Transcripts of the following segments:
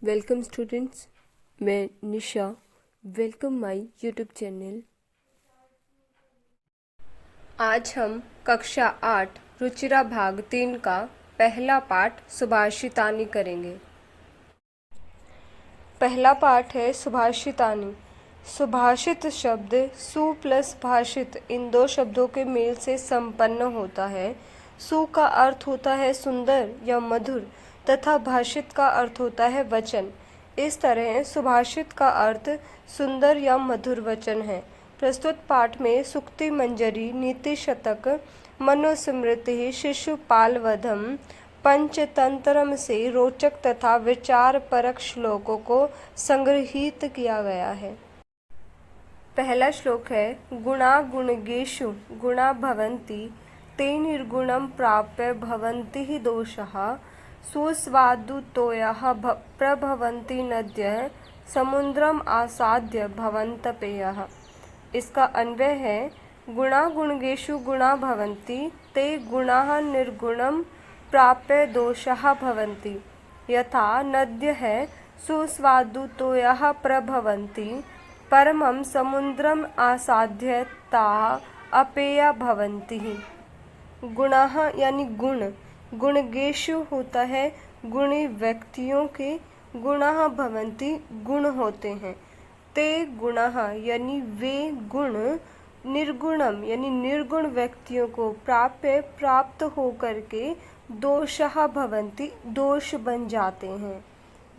Welcome students, मैं Nisha. Welcome my YouTube channel. आज हम कक्षा 8 रुचिरा भाग 3 का पहला पाठ सुभाषितानी करेंगे। पहला पाठ है सुभाषितानी। सुभाषित शब्द सु प्लस भाषित इन दो शब्दों के मेल से संपन्न होता है। सु का अर्थ होता है सुंदर या मधुर तथा भाषित का अर्थ होता है वचन। इस तरह सुभाषित का अर्थ सुंदर या मधुर वचन है। प्रस्तुत पाठ में सुक्ति मंजरी, नीति शतक, मनुस्मृति, शिशुपाल वधम, पंचतंत्रम से रोचक तथा विचार परक श्लोकों को संग्रहित किया गया है। पहला श्लोक है गुणा गुणगेषु गुणा भवन्ति ते निर्गुणं प्राप्य भवन्ति हि दोषाः सुस्वादुतोयाः प्रभवन्ति नद्यः समुद्रम आसाद्य भवन्त पेयः। इसका अन्वय है गुणा गुणगेषु गुणा भवन्ति ते गुणाः निर्गुणं प्राप्य दोषाः भवन्ति यथा नद्यः सुस्वादुतोयाः प्रभवन्ति परमं समुद्रम आसाद्य ताः अपेया भवन्ति। गुणाः यानी गुण, गुणगेषु होता है गुणी व्यक्तियों के, गुणाः भवन्ति गुण होते हैं, ते गुणाः यानी वे गुण, निर्गुणम यानी निर्गुण व्यक्तियों को प्राप्त होकर के दोषाः भवन्ति दोष बन जाते हैं।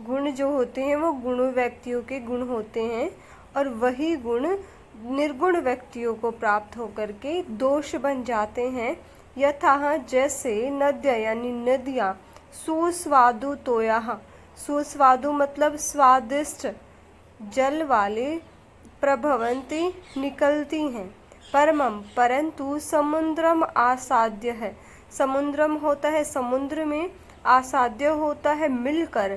गुण जो होते हैं वो गुण व्यक्तियों के गुण होते हैं और वही गुण निर्गुण व्यक्तियों को प्राप्त होकर के दोष बन जाते हैं। यथा जैसे नद्य यानी नदियाँ, सुस्वादु तोयाः, सुस्वादु मतलब स्वादिष्ट जल वाले, प्रभवंती निकलती हैं, परमम परंतु समुद्रम आसाद्य है, समुद्रम होता है समुद्र में, आसाद्य होता है मिलकर,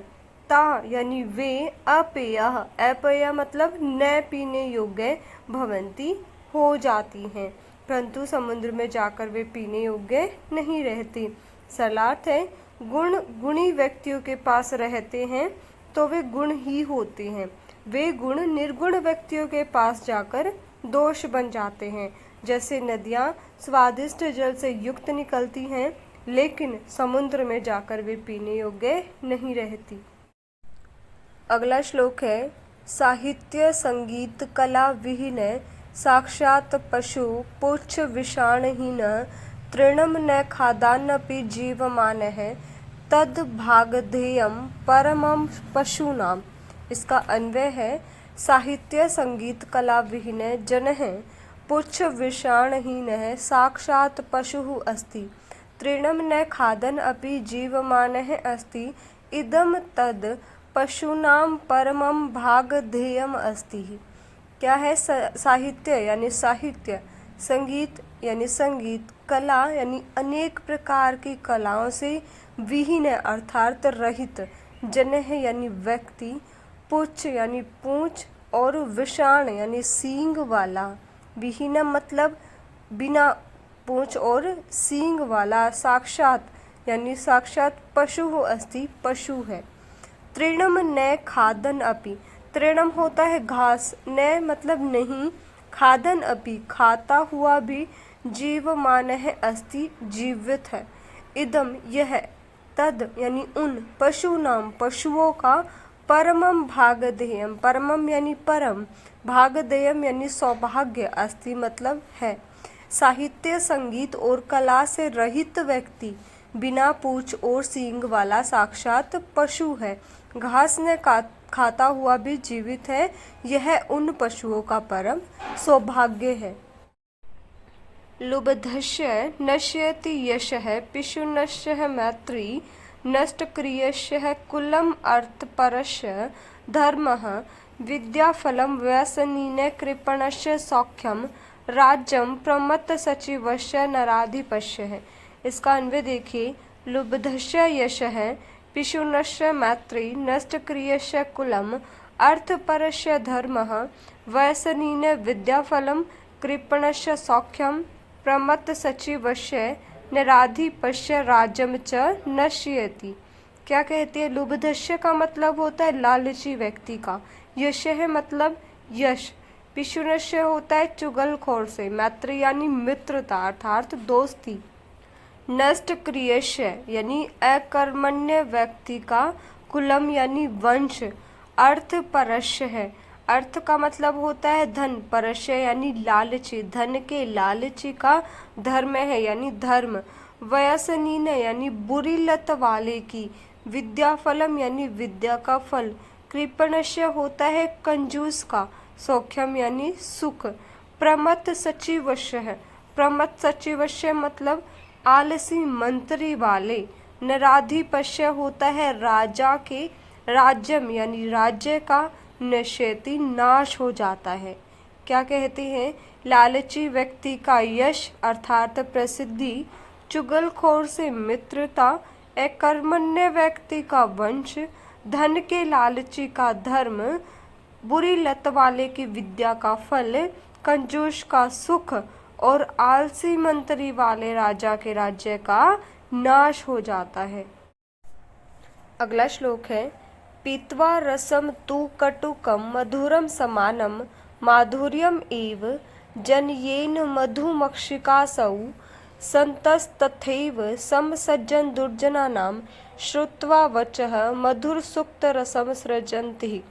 ता यानी वे अपेयः, अपेय मतलब न पीने योग्य, भवंती हो जाती हैं, परंतु समुद्र में जाकर वे पीने योग्य नहीं रहती। सरलार्थ है गुण गुणी व्यक्तियों के पास रहते हैं तो वे गुण ही होते हैं, वे गुण निर्गुण व्यक्तियों के पास जाकर दोष बन जाते हैं। जैसे नदियाँ स्वादिष्ट जल से युक्त निकलती हैं लेकिन समुद्र में जाकर वे पीने योग्य नहीं रहती। अगला श्लोक है साहित्य संगीत कला विहीन साक्षात पशु पुच्छ विषाणहीन तृणम न खादान्नपि जीवमानः तद भागधेयम परमं पशूनाम। इसका अन्वय है साहित्य संगीत कला विहीन जनः पुच्छ विषाणहीनः साक्षात पशुः अस्ति तृणम न खादन् अपि जीवमानः अस्ति इदम तद पशूनाम परमं भागधेयम अस्ति। क्या है साहित्य यानी साहित्य, संगीत यानी संगीत, कला यानी अनेक प्रकार की कलाओं से विहीन अर्थात रहित, जनः यानी व्यक्ति, पुच्छ यानी पूंछ और विषाण यानी सींग वाला, विहीन मतलब बिना पूंछ और सींग वाला, साक्षात यानी साक्षात पशु अस्ति पशु है। तृणम न खादन अपि, तृणम होता है घास, न मतलब नहीं, खादन अपि खाता हुआ भी, जीवमान है अस्ति जीवित है, इदम यह, तद यानी उन, पशु नाम पशुओं का, परमम भागधेयम, परमम यानी परम, भागधेयम यानी सौभाग्य, अस्ति मतलब है। साहित्य संगीत और कला से रहित व्यक्ति बिना पूंछ और सींग वाला साक्षात पशु है, घास ने खाता हुआ भी जीवित है, यह उन पशुओं का परम सौभाग्य है। लुब्धस्य नश्यति यशः पिशुनस्य मैत्री नष्टक्रियस्य कुलम अर्थपरस्य धर्मः विद्याफलं व्यसनीने कृपणस्य सौख्यम राज्यम प्रमत्त सचिवस्य नराधिपस्य है। इसका अन्वय देखिए, लुब्धस्य यशः पिशुनस्य मैत्री नष्टक्रियस्य कुलम अर्थपरस्य धर्मः व्यसनीन विद्याफलं कृपणस्य सौख्यम प्रमत्त सचिवस्य नराधिपस्य राज्यम च नश्यति। क्या कहती है? लुब्धस्य का मतलब होता है लालची व्यक्ति का। यश है मतलब यश। पिशुनस्य होता है चुगलखोर से। मैत्री यानी मित्रता अर्थात दोस्ती। नष्ट क्रियस्य यानी अकर्मण्य व्यक्ति का। कुलम यानी वंश। अर्थ परस्य है। अर्थ का मतलब होता है धन। परस्य यानी लालची, धन के लालची का। धर्म है यानी धर्म। व्यसनीन यानी बुरी लत वाले की। विद्या फलम यानी विद्या का फल। कृपणस्य होता है कंजूस का। सौख्यम यानी सुख। प्रमत्त सचिवस्य है। प्रमत्त सचिवस्य मतलब आलसी मंत्री वाले। नराधिपस्य होता है राजा के। राज्यम यानी राज्य का। नश्यति नाश हो जाता है। क्या कहते हैं? लालची व्यक्ति का यश अर्थात प्रसिद्धि। चुगलखोर से मित्रता। अकर्मण्य व्यक्ति का वंश। धन के लालची का धर्म। बुरी लत वाले की विद्या का फल। कंजूस का सुख और आलसी मंत्री वाले राजा के राज्य का नाश हो जाता है। अगला श्लोक है पीत्वा रसम तु कटुकम मधुरम समानम माधुर्यम एव जनयेन मधुमक्षिकासौ संतस्तथैव समसज्जन दुर्जनानां श्रुत्वा वचः मधुर सुक्त रसम सृजन्ति।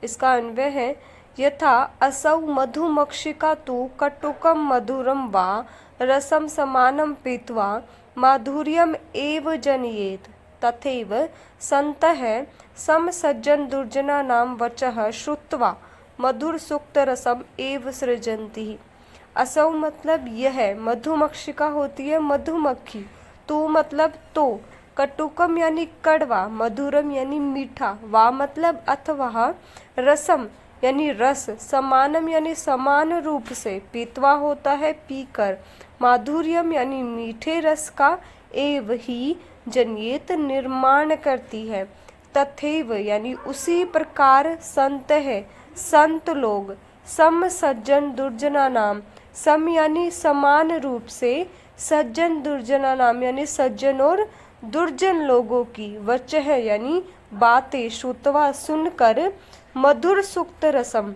इसका अन्वय है यथा असौ मधुमक्षिका तु कटुकम मधुरम वा रसम समानम पीत्वा माधुर्यम एव जनयेत तथैव सन्तः समसज्जन दुर्जनानां वचः श्रुत्वा मधुर सुक्त रसम एव सृजन्ति। असौ मतलब यह। मधुमक्षिका होती है मधुमक्खी। तु मतलब तो। कटुकम यानी कड़वा। मधुरम यानी मीठा। वा मतलब अथवा। रसम यानी रस। समानम यानी समान रूप से। पीतवा होता है पीकर। माधुर्यम यानी मीठे रस का। एव ही जनयेत निर्माण करती है। तथैव यानी उसी प्रकार संत है संत लोग। सम सज्जन दुर्जना नाम। सम यानी समान रूप से। सज्जन दुर्जना नाम यानी सज्जन और दुर्जन लोगों की। वचः यानी बातें। श्रुतवा सुनकर। मधुर सुक्त रसम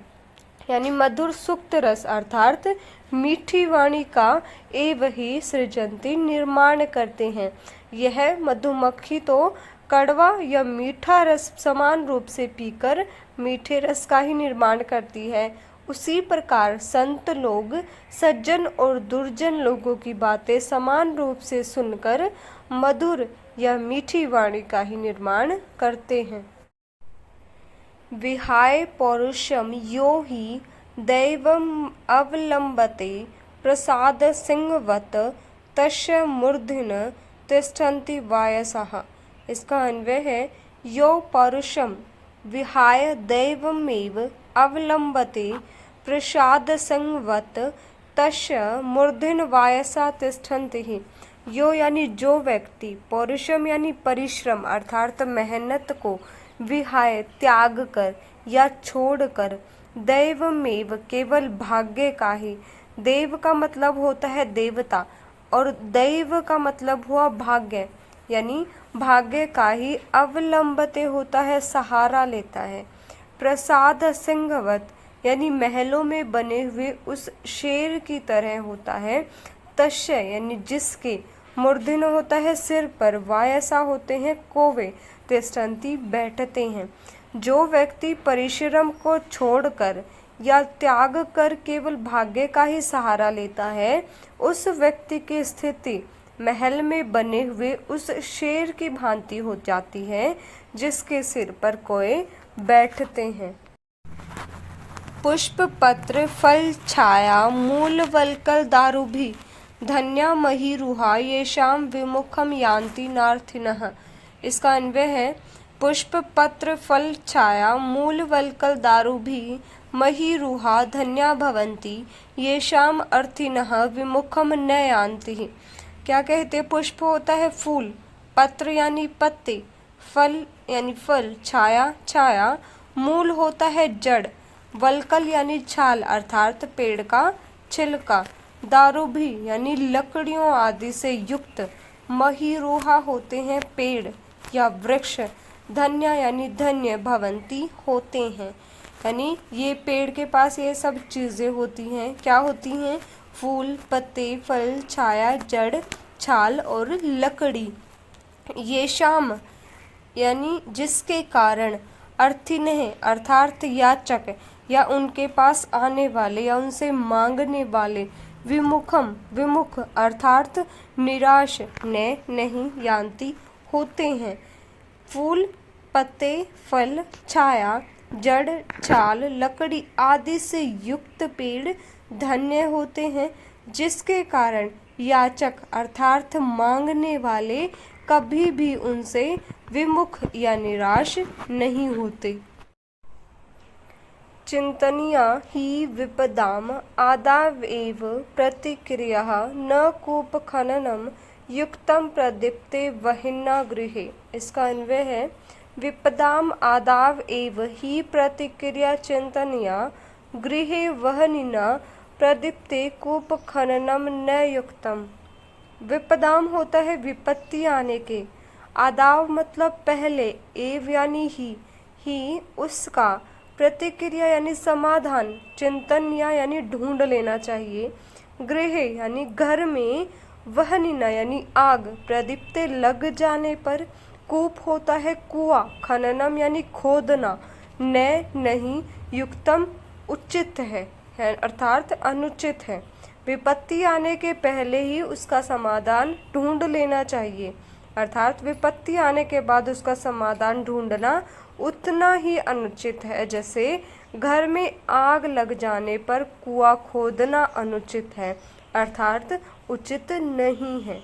यानी मधुर सुक्त रस अर्थात मीठी वाणी का। एव ही सृजंती निर्माण करते हैं। यह मधुमक्खी तो कड़वा या मीठा रस समान रूप से पीकर मीठे रस का ही निर्माण करती है। उसी प्रकार संत लोग सज्जन और दुर्जन लोगों की बातें समान रूप से सुनकर मधुर या मीठी वाणी का ही निर्माण करते हैं। विहाय पौरुषम यो हि दैवम अवलंबते प्रसाद सिंहवत तस्य मूर्धन तिष्ठन्ति वायसः। इसका अन्वय है यो पौरुषम विहाय दैवमेव अवलंबते प्रसाद सिंहवत तस्य मूर्धन वायसा तिष्ठन्ति। यो यानी जो व्यक्ति। पौरुषम यानी परिश्रम अर्थात मेहनत को। विहाय त्याग कर या छोड़कर। दैवमेव केवल भाग्य का ही। देव का मतलब होता है देवता और दैव का मतलब हुआ भाग्य यानी भाग्य का ही। अवलंबते होता है सहारा लेता है। प्रसाद सिंहवत यानी महलों में बने हुए उस शेर की तरह होता है। तस्य यानी जिसके। मूर्धन होता है सिर पर। वायसा होते हैं कोवे। तिष्ठन्ति बैठते हैं। जो व्यक्ति परिश्रम को छोड़कर या त्याग कर केवल भाग्य का ही सहारा लेता है उस व्यक्ति की स्थिति महल में बने हुए उस शेर की भांति हो जाती है जिसके सिर पर कोई बैठते हैं। पुष्प पत्र फल छाया मूल वल्कल दारुभी धन्या महीरुहा येषाम विमुखम यान्ति नार्थिनः। इसका अन्वय है पुष्प पत्र फल छाया मूल वल्कल दारुभी महीरुहा धन्या भवन्ति येषाम अर्थिनः विमुखम न यान्ति। क्या कहते हैं? पुष्प होता है फूल। पत्र यानी पत्ते। फल यानी फल। छाया छाया। मूल होता है जड़। वल्कल यानी छाल अर्थात पेड़ का छिलका। दारुभी यानी लकड़ियों आदि से युक्त। महीरुहा होते हैं पेड़। या वृक्ष धन्य यानी धन्य भवंती होते हैं, यानी ये पेड़ के पास ये सब चीज़ें होती हैं। क्या होती हैं? फूल, पत्ते, फल, छाया, जड़, छाल और लकड़ी। ये शाम यानी जिसके कारण अर्थिनः अर्थात याचक या उनके पास आने वाले या उनसे मांगने वाले, विमुख अर्थात निराश न नहीं यान्ति होते हैं। फूल, पत्ते, फल, छाया, जड़, छाल, लकड़ी आदि से युक्त पेड़ धन्य होते हैं, जिसके कारण याचक अर्थात मांगने वाले कभी भी उनसे विमुख या निराश नहीं होते। चिंतनीया हि विपदाम आदावेव प्रतिक्रिया न कूपखननम युक्तम प्रदीप्ते वहिन्ना गृहे। इसका अन्वय है विपदाम आदाव एव ही प्रतिक्रिया चिंतनीया गृहे वहनिना प्रदीप्ते कूपखननम न युक्तम। विपदाम होता है विपत्ति आने के, आदाव मतलब पहले, एव यानी ही उसका, प्रतिक्रिया यानी समाधान, चिंतनिया यानी ढूंढ लेना चाहिए, गृह यानी घर में, वहनिना यानी आग, प्रदीप्ते लग जाने पर, कूप होता है कुआं, खननम यानी खोदना, न नहीं, युक्तम उचित है अर्थात अनुचित है। विपत्ति आने के पहले ही उसका समाधान ढूंढ लेना चाहिए, अर्थात विपत्ति आने के बाद उसका समाधान ढूंढना उतना ही अनुचित है जैसे घर में आग लग जाने पर कुआं खोदना अनुचित है, अर्थात उचित नहीं है।